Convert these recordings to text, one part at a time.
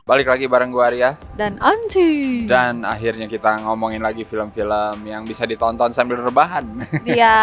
Balik lagi bareng gue Arya. Dan Anji. Dan akhirnya kita ngomongin lagi film-film yang bisa ditonton sambil rebahan. Iya.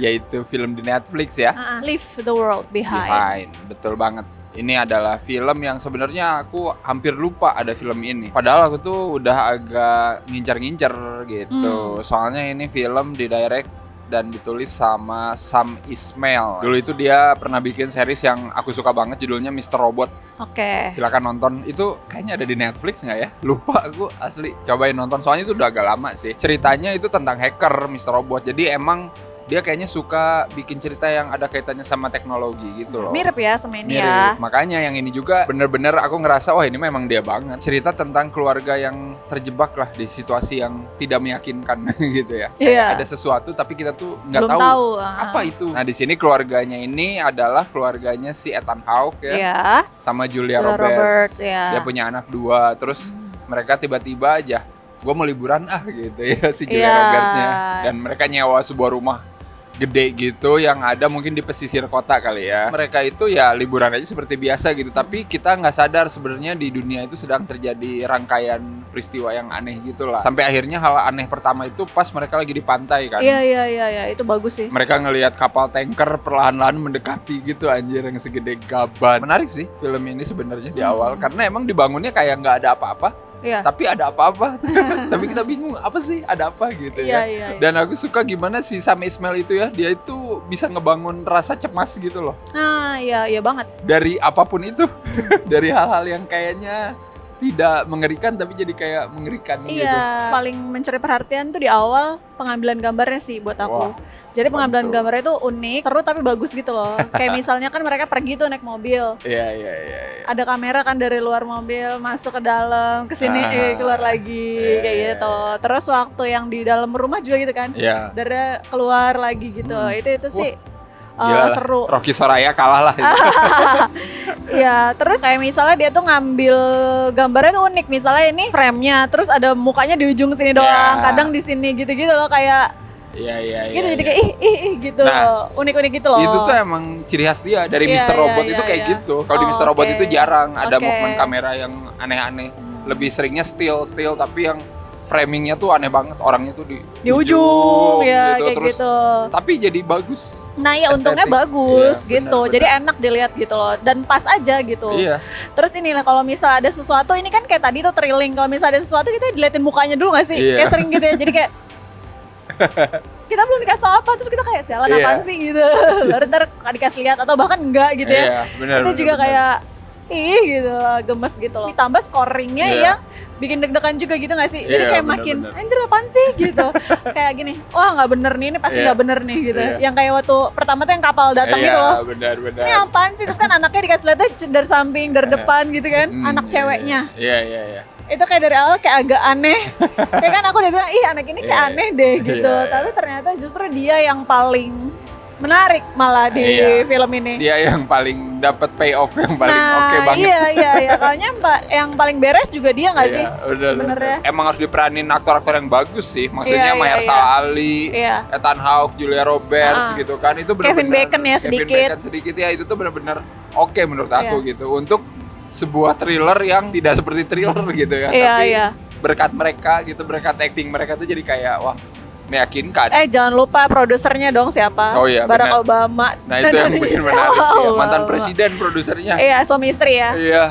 Yaitu film di Netflix ya. Leave the World Behind. Betul banget. Ini adalah film yang sebenarnya aku hampir lupa ada film ini. Padahal aku tuh udah agak ngincar-ngincar gitu. Soalnya ini film didirect dan ditulis sama Sam Ismail. Dulu itu dia pernah bikin series yang aku suka banget, judulnya Mr. Robot. Oke. Silakan nonton. Itu kayaknya ada di Netflix nggak ya? Lupa aku asli. Cobain nonton, soalnya itu udah agak lama sih. Ceritanya itu tentang hacker Mr. Robot. Jadi emang dia kayaknya suka bikin cerita yang ada kaitannya sama teknologi gitu loh. Mirip ya sama ini Mirip. ya. Makanya yang ini juga bener-bener aku ngerasa wah ini memang dia banget. Cerita tentang keluarga yang terjebak lah di situasi yang tidak meyakinkan gitu ya. Iya. Ada sesuatu tapi kita tuh nggak Belum tahu tahu. apa itu. Nah di sini keluarganya ini adalah keluarganya si Ethan Hawke ya, Iya. sama Julia Julia Roberts. ya. Dia punya anak 2. Terus mereka tiba-tiba aja gue mau liburan gitu ya si Julia Iya. Roberts-nya. Dan mereka nyewa sebuah rumah gede gitu yang ada mungkin di pesisir kota kali ya. Mereka itu ya liburan aja seperti biasa gitu, tapi kita nggak sadar sebenarnya di dunia itu sedang terjadi rangkaian peristiwa yang aneh gitu lah. Sampai akhirnya hal aneh pertama itu pas mereka lagi di pantai kan. Iya, itu bagus sih. Mereka ngelihat kapal tanker perlahan-lahan mendekati gitu, anjir, yang segede gaban. Menarik sih film ini sebenarnya di awal karena emang dibangunnya kayak nggak ada apa-apa. Iya. Tapi ada apa-apa. Tapi kita bingung apa sih ada apa gitu ya. Iya. Dan aku suka gimana si Sam Ismail itu ya, dia itu bisa ngebangun rasa cemas gitu loh. Nah, iya banget. Dari apapun itu. Dari hal-hal yang kayaknya tidak mengerikan tapi jadi kayak mengerikan gitu. Iya, paling mencuri perhatian tuh di awal pengambilan gambarnya sih buat aku. Wah, Jadi pengambilan betul. gambarnya tuh unik, seru tapi bagus gitu loh. Kayak misalnya kan mereka pergi tuh naik mobil. Iya. Ada kamera kan dari luar mobil masuk ke dalam, ke sini keluar lagi kayak gitu. Terus waktu yang di dalam rumah juga gitu kan. Iya. Dari keluar lagi gitu. Itu sih Gila lah, seru. Rocky Soraya kalah lah itu. Iya, terus kayak misalnya dia tuh ngambil gambarnya tuh unik. Misalnya ini frame-nya, terus ada mukanya di ujung sini doang, Ya. kadang di sini gitu-gitu loh kayak Iya. gitu. Jadi kayak ih gitu Nah, loh. Unik-unik gitu loh. Itu tuh emang ciri khas dia dari Iya, Mr. Robot iya, itu kayak iya. gitu. Kalau di Oh, Mr. Robot oke. itu jarang ada Oke. movement kamera yang aneh-aneh. Lebih seringnya still tapi yang framingnya tuh aneh banget. Orangnya tuh di ujung ya kayak terus, gitu. Tapi jadi bagus. Nah ya untungnya estetik. bagus Iya, gitu. benar. Jadi enak dilihat gitu loh dan pas aja gitu. Iya. Terus inilah kalau misal ada sesuatu ini kan kayak tadi tuh thrilling. Kalau misal ada sesuatu kita diliatin mukanya dulu gak sih? Iya. Kayak sering gitu ya. Jadi kayak kita belum dikasih apa terus kita kayak sialan Iya. apaan sih gitu. Baru ntar dikasih lihat atau bahkan enggak gitu ya. Iya, benar. Itu juga kayak gitu loh, gemes gitu loh. Ditambah scoringnya Iya. yang bikin deg-degan juga gitu gak sih? Jadi Iya, kayak makin benar-benar. anjir apaan sih gitu. Kayak gini, wah nggak bener nih, ini pasti Iya. nggak bener nih gitu. Iya. Yang kayak waktu pertama tuh yang kapal datang gitu loh. Iya, benar. Ini apaan sih? Terus kan anaknya dikasih lihatnya dari samping, dari depan gitu kan. Anak ceweknya. Iya. Itu kayak dari awal kayak agak aneh. Kayak kan aku udah bilang, ih anak ini kayak Iya. aneh deh gitu. Iya. Tapi ternyata justru dia yang paling menarik malah di Iya. film ini. Dia yang paling dapat payoff yang paling Nah, oke banget. Iya. Kayaknya yang paling beres juga dia nggak sih? Udah. Sebenarnya. Emang harus diperanin aktor-aktor yang bagus sih. Maksudnya Iya, Mahershala iya. Ali, Iya. Ethan Hawke, Julia Roberts gitu kan. Itu benar-benar Kevin Bacon ya sedikit. Kevin Bacon sedikit ya, itu tuh benar-benar oke menurut aku Iya. gitu. Untuk sebuah thriller yang tidak seperti thriller gitu ya. Iya, Tapi iya. berkat mereka gitu, berkat acting mereka tuh jadi kayak wah, meyakinkan. Jangan lupa produsernya dong siapa? Oh iya, Barack benar. Obama. Nah, itu yang bikin menarik. Oh, Ya, mantan Obama. presiden produsernya. Iya, suami istri ya. Iya.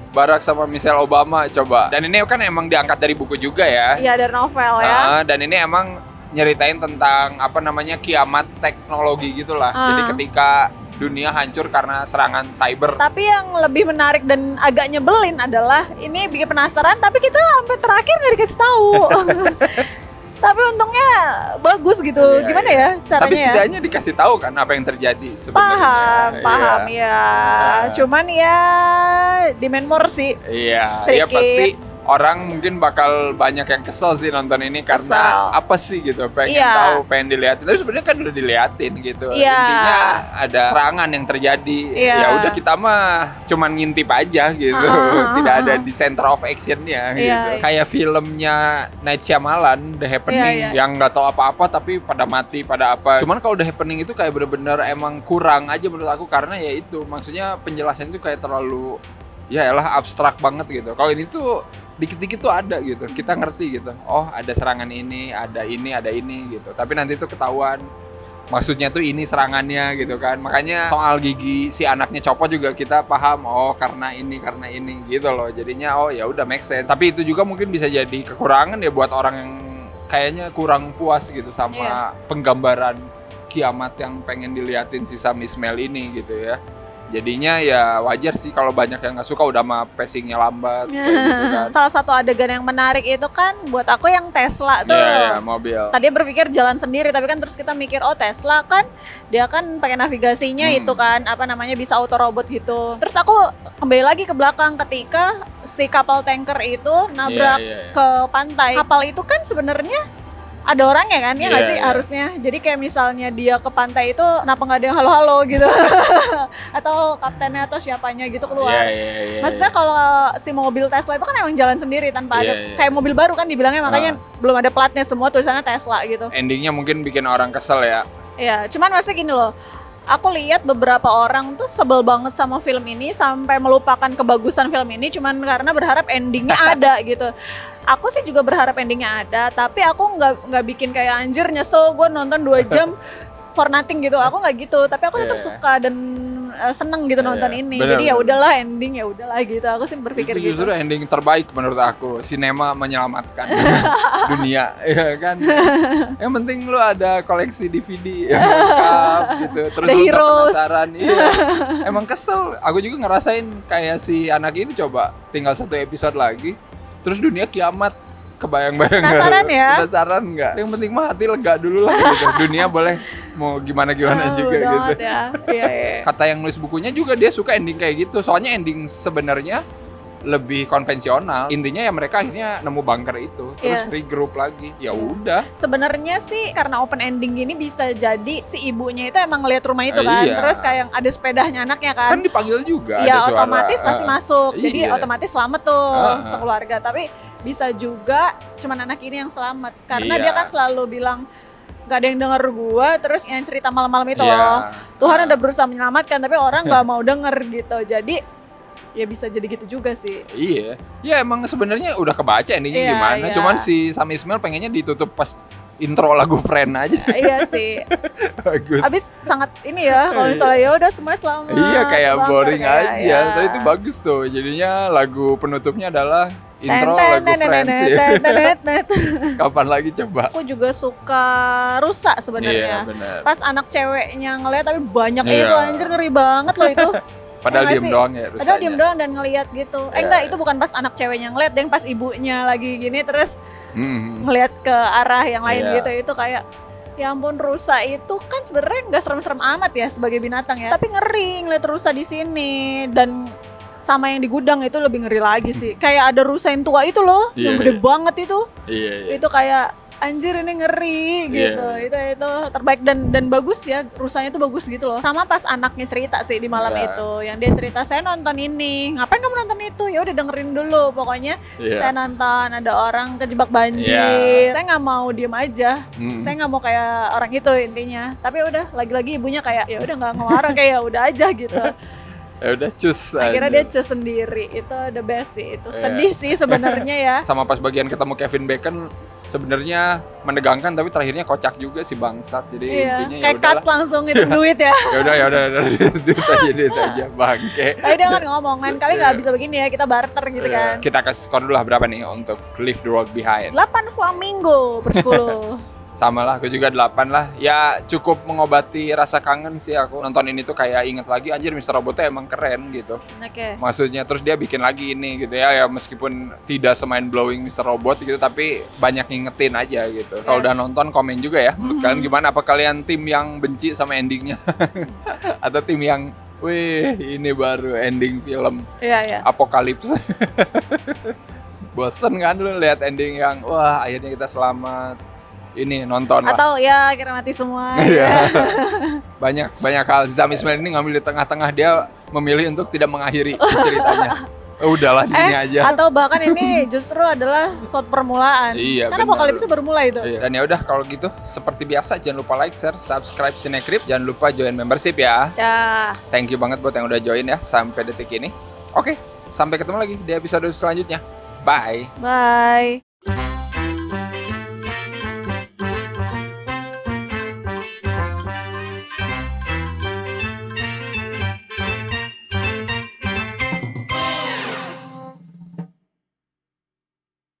Barack sama Michelle Obama coba. Dan ini kan emang diangkat dari buku juga ya. Iya, dari novel ya. Dan ini emang nyeritain tentang apa namanya kiamat teknologi gitulah. Jadi ketika dunia hancur karena serangan cyber. Tapi yang lebih menarik dan agak nyebelin adalah ini bikin penasaran tapi kita sampai terakhir nggak dikasih tahu. Tapi untungnya bagus gitu. Iya, Gimana iya. ya caranya Tapi ya? setidaknya dikasih tahu kan apa yang terjadi sebenarnya. Paham Iya. ya. Cuman ya demand more sih. Iya, ya Sedikit. pasti orang mungkin bakal banyak yang kesel sih nonton ini karena Kesel. apa sih gitu, pengen Iya. tahu, pengen dilihatin. Tapi sebenarnya kan udah diliatin gitu. Iya. Intinya ada serangan yang terjadi. Iya. Ya udah kita mah cuman ngintip aja gitu. Tidak ada di center of actionnya gitu. Iya. Kayak filmnya Night Shyamalan, The Happening, Iya, iya. yang nggak tahu apa-apa tapi pada mati, pada apa. Cuman kalau The Happening itu kayak bener-bener emang kurang aja menurut aku karena ya itu maksudnya penjelasan itu kayak terlalu ya elah abstrak banget gitu. Kalau ini tuh dikit-dikit tuh ada gitu, kita ngerti gitu. Oh ada serangan ini, ada ini gitu. Tapi nanti tuh ketahuan maksudnya tuh ini serangannya gitu kan. Makanya soal gigi si anaknya copot juga kita paham. Oh karena ini gitu loh. Jadinya oh ya udah make sense. Tapi itu juga mungkin bisa jadi kekurangan ya buat orang yang kayaknya kurang puas gitu sama penggambaran kiamat yang pengen diliatin si Sam Ismail ini gitu ya. Jadinya ya wajar sih kalau banyak yang nggak suka udah mah pacingnya lambat kayak gitu kan. Salah satu adegan yang menarik itu kan buat aku yang Tesla tuh. Iya, mobil. Tadi berpikir jalan sendiri tapi kan terus kita mikir oh Tesla kan dia kan pakai navigasinya itu kan apa namanya bisa auto robot gitu. Terus aku kembali lagi ke belakang ketika si kapal tanker itu nabrak ke pantai. Kapal itu kan sebenarnya ada orangnya kan ya nggak sih harusnya. Jadi kayak misalnya dia ke pantai itu kenapa nggak ada yang halo-halo gitu atau kaptennya atau siapanya gitu keluar. Maksudnya kalau si mobil Tesla itu kan emang jalan sendiri tanpa ada kayak mobil baru kan dibilangnya makanya belum ada platnya semua tulisannya Tesla gitu. Endingnya mungkin bikin orang kesel ya. Iya, cuman maksudnya gini loh. Aku lihat beberapa orang tuh sebel banget sama film ini sampai melupakan kebagusan film ini cuman karena berharap endingnya ada gitu. Aku sih juga berharap endingnya ada, tapi aku nggak bikin kayak anjir nyesel gue nonton 2 jam for nothing gitu. Aku nggak gitu, tapi aku tetap suka dan seneng gitu nonton ini. Bener, jadi ya udahlah ending ya udahlah gitu. Aku sih berpikir itu justru gitu. ending terbaik menurut aku. Sinema menyelamatkan dunia, ya kan. Yang penting lu ada koleksi DVD yang lengkap gitu. Terus The lu nggak Heroes. penasaran. Iya. Emang kesel. Aku juga ngerasain kayak si anak itu coba tinggal 1 episode lagi. Terus dunia kiamat. Kebayang-bayang Penasaran ya? Penasaran nggak? Yang penting mah hati lega dulu lah gitu. Dunia boleh mau gimana-gimana juga gitu. Ya. Iya. Kata yang nulis bukunya juga dia suka ending kayak gitu. Soalnya ending sebenarnya lebih konvensional. Intinya ya mereka akhirnya nemu bunker itu, terus regroup lagi. Ya udah. Sebenarnya sih karena open ending gini bisa jadi si ibunya itu emang ngeliat rumah itu kan. Terus kayak ada sepedanya anaknya kan. Kan dipanggil juga ya ada suara. otomatis pasti masuk. Jadi Iya. otomatis selamat tuh sekeluarga. Tapi bisa juga cuman anak ini yang selamat karena dia kan selalu bilang gak ada yang denger gua, terus yang cerita malam-malam itu loh Tuhan udah berusaha menyelamatkan tapi orang gak mau denger gitu. Jadi ya bisa jadi gitu juga sih. Iya, ya emang sebenarnya udah kebaca endingnya gimana. Cuman si Sam Ismail pengennya ditutup pas intro lagu Friend aja. Iya sih. Bagus. Abis sangat ini ya kalau misalnya ya udah semuanya selamat. Iya kayak boring aja. Ya. Tapi itu bagus tuh. Jadinya lagu penutupnya adalah intro lagu Friends ya. Kapan lagi coba? Aku juga suka rusa sebenarnya. Iya benar. Pas anak ceweknya ngeliat tapi banyak itu anjir ngeri banget loh itu. Padahal diem doang ya rusanya. Padahal diem doang dan ngeliat gitu. Enggak, itu bukan pas anak ceweknya ngeliat, yang pas ibunya lagi gini terus ngeliat ke arah yang lain gitu. Itu kayak ya ampun, rusa itu kan sebenarnya nggak serem-serem amat ya sebagai binatang ya. Tapi ngeri ngeliat rusa di sini. Dan sama yang di gudang itu lebih ngeri lagi sih. Kayak ada rusa yang tua itu loh, yang gede banget itu. Itu kayak anjir ini ngeri gitu. Itu terbaik dan bagus ya, rusanya tuh bagus gitu loh. Sama pas anaknya cerita sih di malam itu, yang dia cerita saya nonton ini. Ngapain kamu nonton itu? Ya udah dengerin dulu. Pokoknya saya nonton ada orang kejebak banjir. Saya nggak mau diem aja. Saya nggak mau kayak orang itu intinya. Tapi udah lagi-lagi ibunya kayak ya udah nggak ngelarang kayak ya udah aja gitu. Ya udah cus. Akhirnya dia cus sendiri. Itu the best sih. Itu sedih sih sebenarnya ya. Sama pas bagian ketemu Kevin Bacon sebenarnya menegangkan tapi terakhirnya kocak juga si bangsat. Jadi intinya ya kayak cut langsung itu duit ya. Ya udah duit aja bangke. Tapi dia kan ngomong lain kali nggak bisa begini ya, kita barter gitu kan. Kita kasih skor dulu lah berapa nih untuk Leave the World Behind. 8 flamingo per 10. Sama lah, aku juga 8 lah. Ya cukup mengobati rasa kangen sih aku. Nonton ini tuh kayak inget lagi, anjir Mr. Robotnya emang keren gitu. Oke. Maksudnya terus dia bikin lagi ini gitu ya. Ya meskipun tidak semain blowing Mr. Robot gitu, tapi banyak ngingetin aja gitu. Kalau udah nonton komen juga ya. Menurut kalian gimana? Apa kalian tim yang benci sama endingnya? Atau tim yang wih ini baru ending film Apokalips. Bosen kan lu lihat ending yang wah akhirnya kita selamat. Ini nonton lah. Atau ya kira mati semua. Banyak hal. Sam Ismail ini ngambil di tengah-tengah, dia memilih untuk tidak mengakhiri ceritanya. Udahlah di sini aja. Atau bahkan ini justru adalah suatu permulaan. Karena Apokalipsnya baru mulai itu. Dan ya udah kalau gitu seperti biasa jangan lupa like, share, subscribe Cinecrip, jangan lupa join membership ya. Thank you banget buat yang udah join ya sampai detik ini. Oke, Sampai ketemu lagi di episode selanjutnya. Bye. Bye.